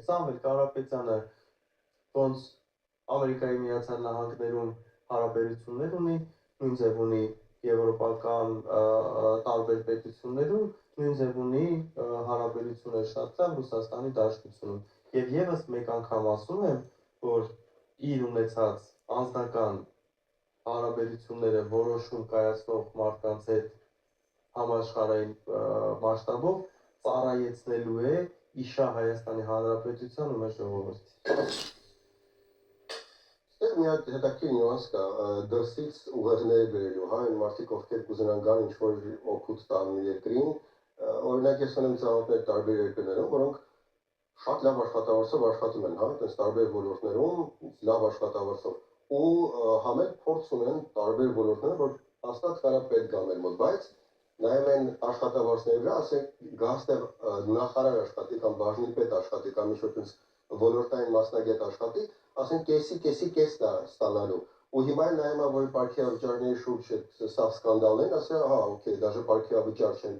Սամվել Կարապետյանը ոնց Ամերիկայի Միացյալ Նահանգներում հարաբերություններ ունի, նույն ձև ունի եվրոպական տարբեր պետություններում, նույն ձև ունի հարաբերություններ շատ լավ Ռուսաստանի Դաշնությունում։ Եվ եւս մեկ անգամ ասում եմ, որ իր ունեցած անձնական հարաբերությունները որոշում կայացնող մարդկանց հետ համաշխարհային մասշտաբով ծառայեցնելու է իշա Հայաստանի Հանրապետության ու մեր ժողովրդին։ Ստեղ մի հատ հետաքրքիր նյուանս կա, դրսից ուղեղներ բերելու, հա, այն մարդիկ, ովքեր կուզենան գան ինչ-որ օգուտ տան երկրին, օրինակ ես ունեմ ծանոթներ տարբեր երկրներում, որոնք շատ լավ աշխատավարձով աշխատում են, հա, այդպես տարբեր ոլորտներում, լավ աշխատավարձով, ու համել փորձ ունեն տարբեր ոլորտներում, որ հաստատ կարա պետք գա մեր մոտ, բայց նայում են աշխատավարձների վրա, ասենք գաստեղ նախարար աշխատի կամ բաժնի պետ աշխատի կամ ինչ-որ ոլորտային մասնագետ աշխատի, ասենք կես ստանալու։ Ու հիմա նայում եմ, որ պարգևավճարների շուրջ սա սկանդալն են, ասել, հա, օքեյ, դաժե պարգևավճար չեն